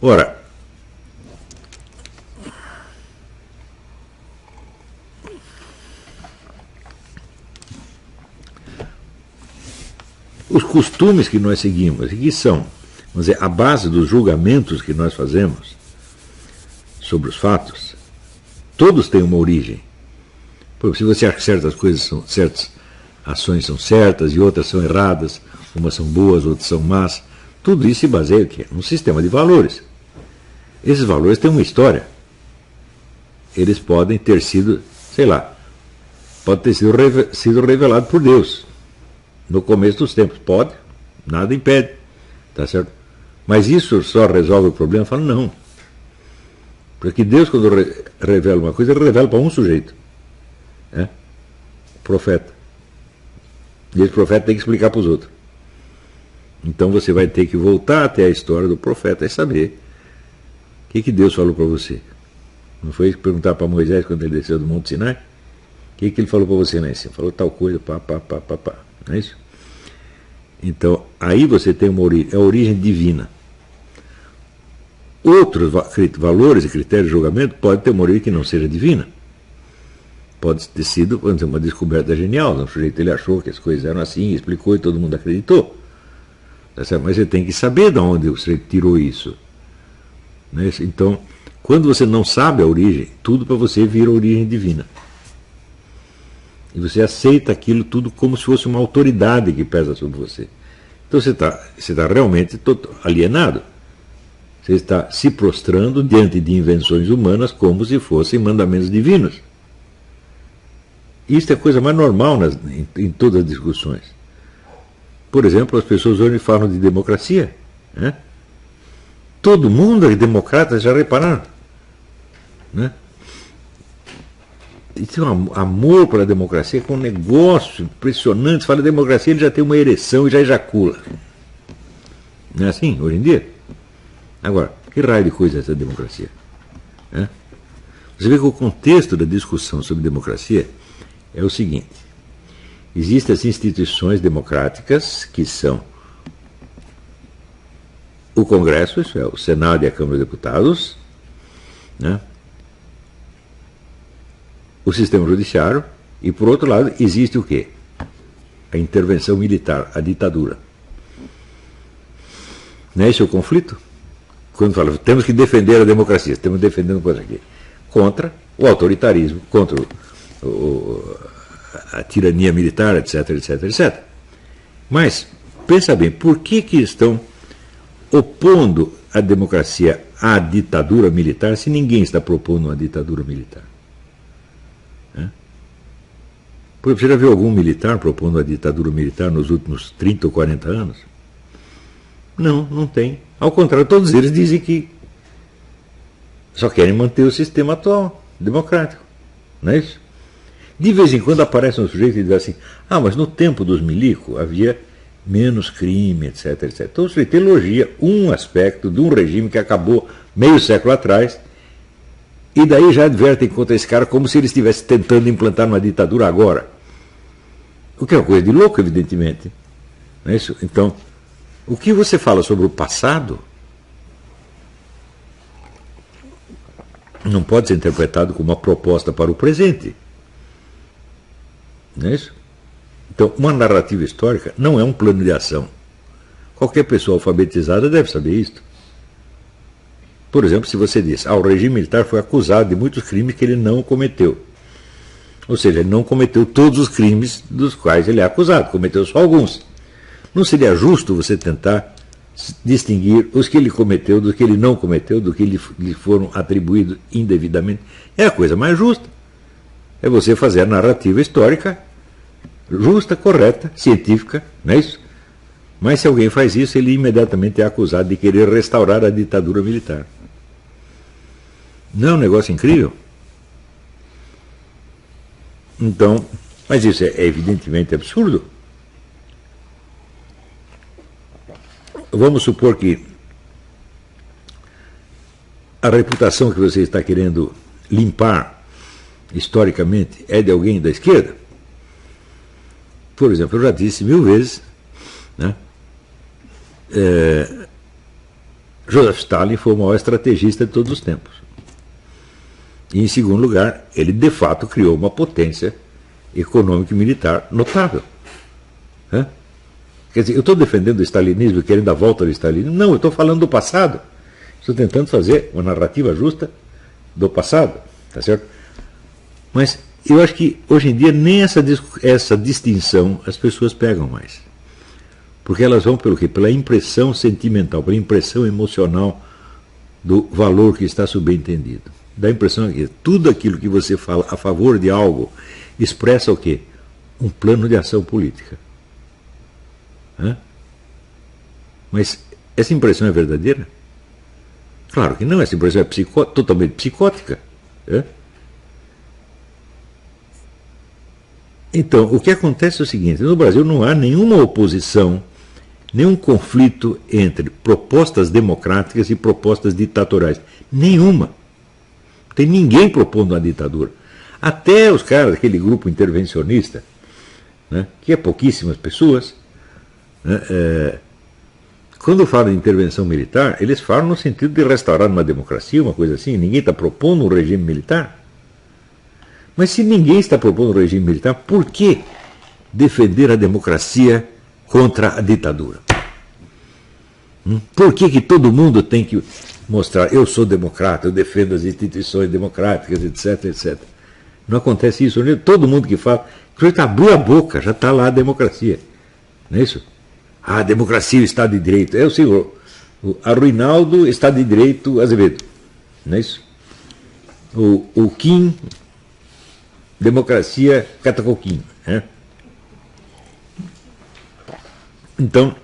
Ora, os costumes que nós seguimos, que são, vamos dizer, a base dos julgamentos que nós fazemos sobre os fatos, todos têm uma origem. Se você acha que certas coisas certas ações são certas e outras são erradas, umas são boas, outras são más, tudo isso se baseia em quê? Num sistema de valores. Esses valores têm uma história. Eles podem ter sido, sei lá, pode ter sido revelado por Deus no começo dos tempos. Pode, nada impede, tá certo? Mas isso só resolve o problema? Eu falo, não. Porque Deus, quando revela uma coisa, ele revela para um sujeito. O profeta. E esse profeta tem que explicar para os outros. Então você vai ter que voltar até a história do profeta e saber o que Deus falou para você. Não foi perguntar para Moisés quando ele desceu do Monte Sinai? O que ele falou para você lá em cima? Falou tal coisa, pá. Não é isso? Então, aí você tem uma origem, é a origem divina. Outros valores e critérios de julgamento podem ter uma origem que não seja divina. Pode ter sido, por exemplo, uma descoberta genial. O sujeito ele achou que as coisas eram assim, explicou e todo mundo acreditou. Mas você tem que saber de onde o sujeito tirou isso. Né? Então, quando você não sabe a origem, tudo para você vira origem divina. E você aceita aquilo tudo como se fosse uma autoridade que pesa sobre você. Então você está realmente alienado. Você está se prostrando diante de invenções humanas como se fossem mandamentos divinos. Isso é a coisa mais normal em todas as discussões. Por exemplo, as pessoas hoje falam de democracia. Né? Todo mundo é democrata, já repararam? Né? E tem um amor pela democracia, que é um negócio impressionante. Você fala de democracia, ele já tem uma ereção e já ejacula. Não é assim, hoje em dia? Agora, que raio de coisa é essa democracia? Você vê que o contexto da discussão sobre democracia é o seguinte: existem as instituições democráticas, que são o Congresso, isso é, o Senado e a Câmara de Deputados, né? O sistema judiciário, e por outro lado existe o quê? A intervenção militar, a ditadura. Não é esse o conflito? Quando fala, temos que defender a democracia, estamos defendendo coisa aqui. Contra o autoritarismo, contra a tirania militar, etc, etc, etc. Mas, pensa bem, por que estão opondo a democracia à ditadura militar se ninguém está propondo uma ditadura militar? Você já viu algum militar propondo a ditadura militar nos últimos 30 ou 40 anos? Não tem. Ao contrário, todos eles dizem que só querem manter o sistema atual, democrático. Não é isso? De vez em quando aparece um sujeito e diz assim, mas no tempo dos milico havia menos crime, etc, etc. Então o sujeito elogia um aspecto de um regime que acabou meio século atrás, e daí já advertem contra esse cara como se ele estivesse tentando implantar uma ditadura agora. O que é uma coisa de louco, evidentemente. Não é isso? Então, o que você fala sobre o passado não pode ser interpretado como uma proposta para o presente. Não é isso? Então, uma narrativa histórica não é um plano de ação. Qualquer pessoa alfabetizada deve saber isso. Por exemplo, se você diz, o regime militar foi acusado de muitos crimes que ele não cometeu. Ou seja, ele não cometeu todos os crimes dos quais ele é acusado, cometeu só alguns. Não seria justo você tentar distinguir os que ele cometeu dos que ele não cometeu, do que lhe foram atribuídos indevidamente? É a coisa mais justa. É você fazer a narrativa histórica justa, correta, científica, não é isso? Mas se alguém faz isso, ele imediatamente é acusado de querer restaurar a ditadura militar. Não é um negócio incrível? Então, mas isso é evidentemente absurdo. Vamos supor que a reputação que você está querendo limpar historicamente é de alguém da esquerda. Por exemplo, eu já disse 1000 vezes, né, Joseph Stalin foi o maior estrategista de todos os tempos. E, em segundo lugar, ele de fato criou uma potência econômica e militar notável. Quer dizer, eu estou defendendo o stalinismo, querendo a volta do stalinismo? Não, eu estou falando do passado. Estou tentando fazer uma narrativa justa do passado, tá certo? Mas eu acho que hoje em dia nem essa distinção as pessoas pegam mais. Porque elas vão pelo quê? Pela impressão sentimental, pela impressão emocional do valor que está subentendido. Dá a impressão que tudo aquilo que você fala a favor de algo expressa o quê? Um plano de ação política. Mas essa impressão é verdadeira? Claro que não, essa impressão é totalmente psicótica. Então, o que acontece é o seguinte: no Brasil não há nenhuma oposição, nenhum conflito entre propostas democráticas e propostas ditatoriais. Nenhuma. Não tem ninguém propondo uma ditadura. Até os caras daquele grupo intervencionista, que é pouquíssimas pessoas, quando falam de intervenção militar, eles falam no sentido de restaurar uma democracia, uma coisa assim. Ninguém está propondo um regime militar. Mas se ninguém está propondo um regime militar, por que defender a democracia contra a ditadura? Por que todo mundo tem que mostrar, eu sou democrata, eu defendo as instituições democráticas, etc, etc. Não acontece isso. Todo mundo que fala, abriu a boca, já está lá a democracia. Não é isso? A democracia e o Estado de Direito. É o senhor, Arruinaldo, Estado de Direito, Azevedo. Não é isso? O Kim, democracia, Catacoquinho. Então,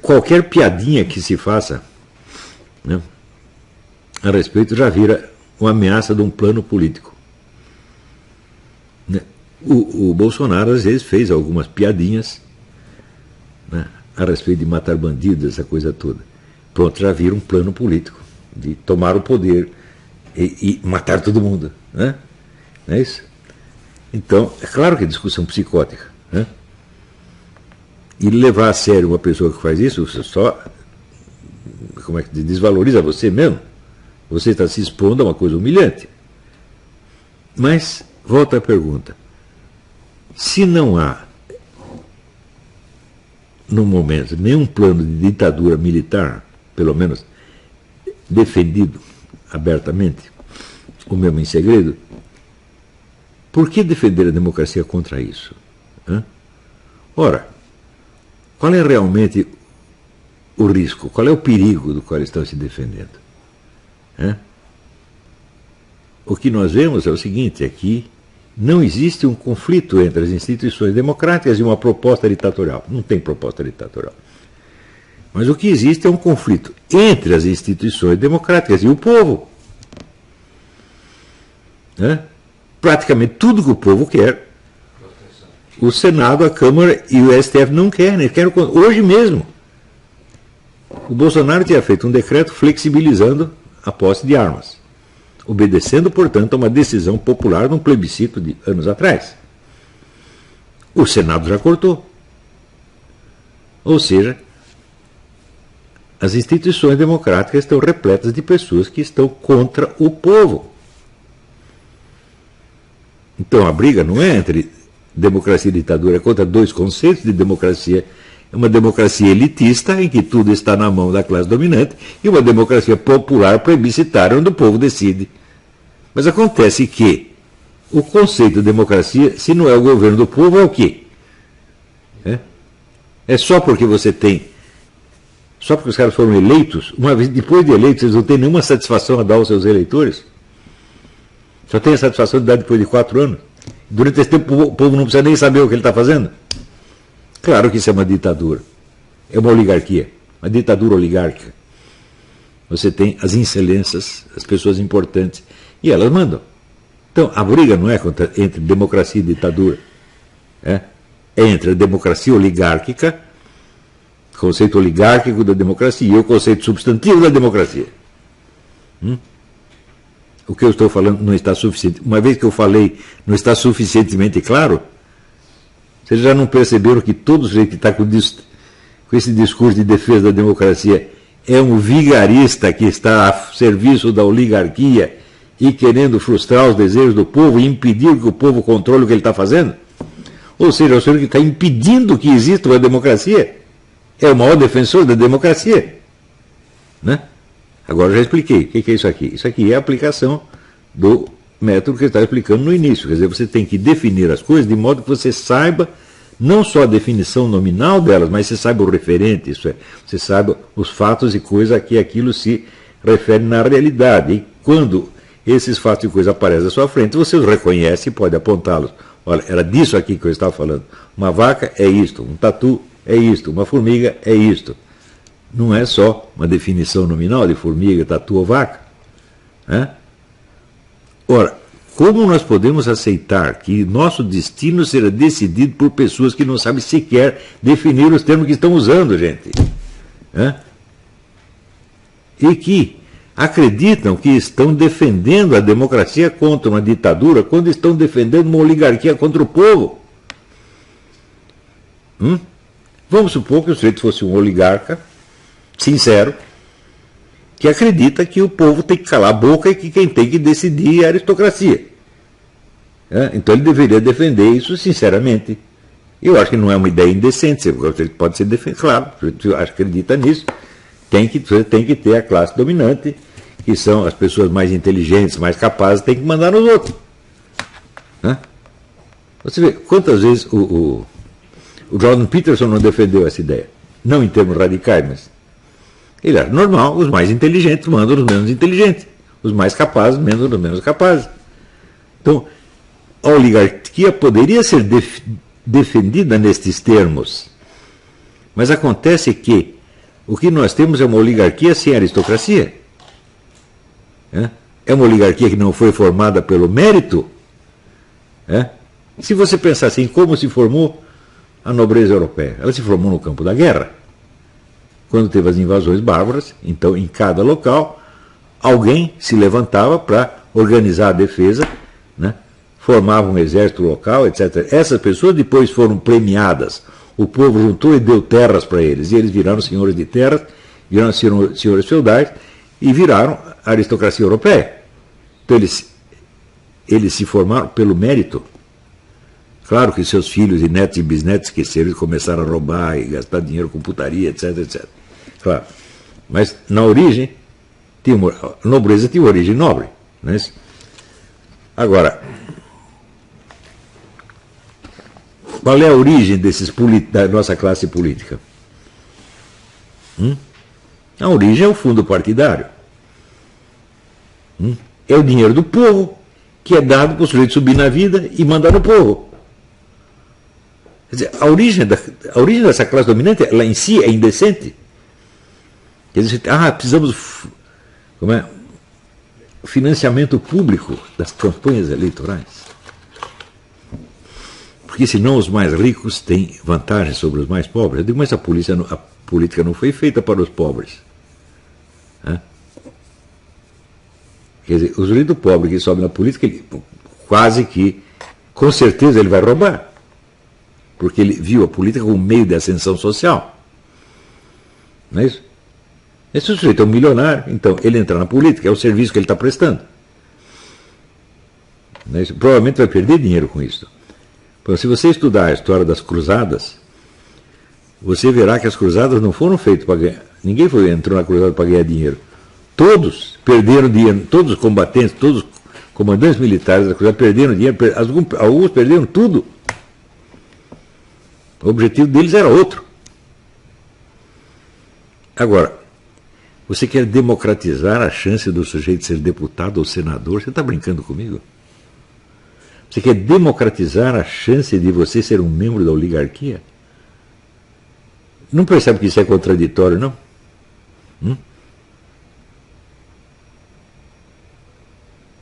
qualquer piadinha que se faça a respeito já vira uma ameaça de um plano político. O Bolsonaro, às vezes, fez algumas piadinhas a respeito de matar bandidos, essa coisa toda. Pronto, já vira um plano político de tomar o poder e matar todo mundo. Não é isso? Então, é claro que é discussão psicótica. E levar a sério uma pessoa que faz isso, você só desvaloriza você mesmo. Você está se expondo a uma coisa humilhante. Mas, volta à pergunta. Se não há, no momento, nenhum plano de ditadura militar, pelo menos defendido abertamente, ou mesmo em segredo, por que defender a democracia contra isso? Ora, qual é realmente o risco? Qual é o perigo do qual estão se defendendo? O que nós vemos é o seguinte, é que não existe um conflito entre as instituições democráticas e uma proposta ditatorial. Não tem proposta ditatorial. Mas o que existe é um conflito entre as instituições democráticas e o povo. Praticamente tudo que o povo quer, o Senado, a Câmara e o STF não querem. Eles querem hoje mesmo. O Bolsonaro tinha feito um decreto flexibilizando a posse de armas, obedecendo, portanto, a uma decisão popular num plebiscito de anos atrás. O Senado já cortou. Ou seja, as instituições democráticas estão repletas de pessoas que estão contra o povo. Então a briga não é entre democracia e ditadura, é contra dois conceitos de democracia. É uma democracia elitista, em que tudo está na mão da classe dominante, e uma democracia popular plebiscitária, onde o povo decide. Mas acontece que o conceito de democracia, se não é o governo do povo, é o quê? É só porque você tem... Só porque os caras foram eleitos, uma vez depois de eleitos, eles não têm nenhuma satisfação a dar aos seus eleitores. Só tem a satisfação de dar depois de 4 anos. Durante esse tempo o povo não precisa nem saber o que ele está fazendo. Claro que isso é uma ditadura. É uma oligarquia. Uma ditadura oligárquica. Você tem as excelências, as pessoas importantes, e elas mandam. Então, a briga não é entre democracia e ditadura. É entre a democracia oligárquica, o conceito oligárquico da democracia, e o conceito substantivo da democracia. O que eu estou falando não está suficiente. Uma vez que eu falei não está suficientemente claro, vocês já não perceberam que todo sujeito que está com esse discurso de defesa da democracia, é um vigarista que está a serviço da oligarquia e querendo frustrar os desejos do povo e impedir que o povo controle o que ele está fazendo? Ou seja, é o senhor que está impedindo que exista uma democracia. É o maior defensor da democracia. Né? Agora já expliquei. O que é isso aqui? Isso aqui é a aplicação do método que eu estava explicando no início. Quer dizer, você tem que definir as coisas de modo que você saiba não só a definição nominal delas, mas você saiba o referente, isso é, você saiba os fatos e coisas a que aquilo se refere na realidade. E quando esses fatos e coisas aparecem à sua frente, você os reconhece e pode apontá-los. Olha, era disso aqui que eu estava falando. Uma vaca é isto, um tatu é isto, uma formiga é isto. Não é só uma definição nominal de formiga, tatu ou vaca. Né? Ora, como nós podemos aceitar que nosso destino será decidido por pessoas que não sabem sequer definir os termos que estão usando, gente? E que acreditam que estão defendendo a democracia contra uma ditadura quando estão defendendo uma oligarquia contra o povo? Vamos supor que o sujeito fosse um oligarca sincero, que acredita que o povo tem que calar a boca e que quem tem que decidir é a aristocracia. Então ele deveria defender isso sinceramente. Eu acho que não é uma ideia indecente, ele pode ser defendido, claro, se acredita nisso, tem que ter a classe dominante, que são as pessoas mais inteligentes, mais capazes, tem que mandar nos outros. Você vê quantas vezes o Jordan Peterson não defendeu essa ideia, não em termos radicais, mas ele acha normal, os mais inteligentes mandam os menos inteligentes, os mais capazes mandam os menos capazes. Então, a oligarquia poderia ser defendida nestes termos, mas acontece que o que nós temos é uma oligarquia sem aristocracia. É uma oligarquia que não foi formada pelo mérito. Se você pensar assim, como se formou a nobreza europeia? Ela se formou no campo da guerra. Quando teve as invasões bárbaras, então em cada local, alguém se levantava para organizar a defesa, formava um exército local, etc. Essas pessoas depois foram premiadas. O povo juntou e deu terras para eles. E eles viraram senhores de terras, viraram senhores feudais e viraram a aristocracia europeia. Então eles se formaram pelo mérito. Claro que seus filhos e netos e bisnetos esqueceram e começaram a roubar e gastar dinheiro com putaria, etc, etc. Claro. Mas, na origem, a nobreza tinha origem nobre. Não é isso? Agora, qual é a origem da nossa classe política? A origem é o fundo partidário. É o dinheiro do povo que é dado para o sujeito subir na vida e mandar no povo. Quer dizer, a origem dessa classe dominante, ela em si é indecente. Quer dizer, precisamos financiamento público das campanhas eleitorais. Porque senão os mais ricos têm vantagem sobre os mais pobres. Eu digo, mas a política não foi feita para os pobres. Quer dizer, o sujeito pobre que sobe na política, ele, quase que, com certeza, ele vai roubar. Porque ele viu a política como meio de ascensão social. Não é isso? Esse sujeito é um milionário, então ele entra na política, é o serviço que ele está prestando. Não é isso? Provavelmente vai perder dinheiro com isso. Então, se você estudar a história das cruzadas, você verá que as cruzadas não foram feitas para ganhar. Ninguém entrou na cruzada para ganhar dinheiro. Todos perderam dinheiro, todos os combatentes, todos os comandantes militares da cruzada perderam dinheiro, alguns perderam tudo. O objetivo deles era outro. Agora, você quer democratizar a chance do sujeito ser deputado ou senador? Você está brincando comigo? Você quer democratizar a chance de você ser um membro da oligarquia? Não percebe que isso é contraditório, não?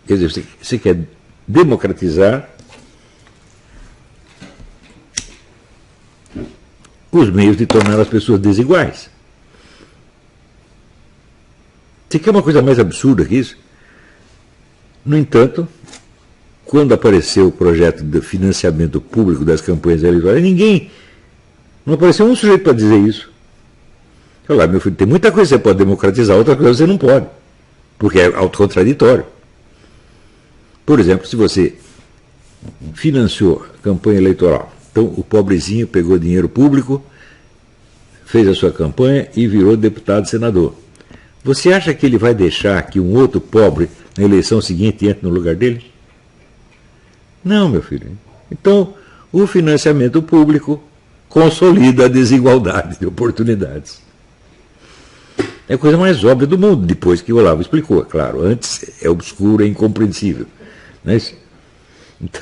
Quer dizer, você quer democratizar os meios de tornar as pessoas desiguais. Você quer uma coisa mais absurda que isso? No entanto, quando apareceu o projeto de financiamento público das campanhas eleitorais, não apareceu um sujeito para dizer isso. Falar, meu filho, tem muita coisa que você pode democratizar, outra coisa você não pode, porque é autocontraditório. Por exemplo, se você financiou a campanha eleitoral, então o pobrezinho pegou dinheiro público, fez a sua campanha e virou deputado e senador. Você acha que ele vai deixar que um outro pobre, na eleição seguinte, entre no lugar dele? Não, meu filho. Então, o financiamento público consolida a desigualdade de oportunidades. É a coisa mais óbvia do mundo, depois que o Olavo explicou, é claro. Antes é obscuro, é incompreensível. Não é isso? Então,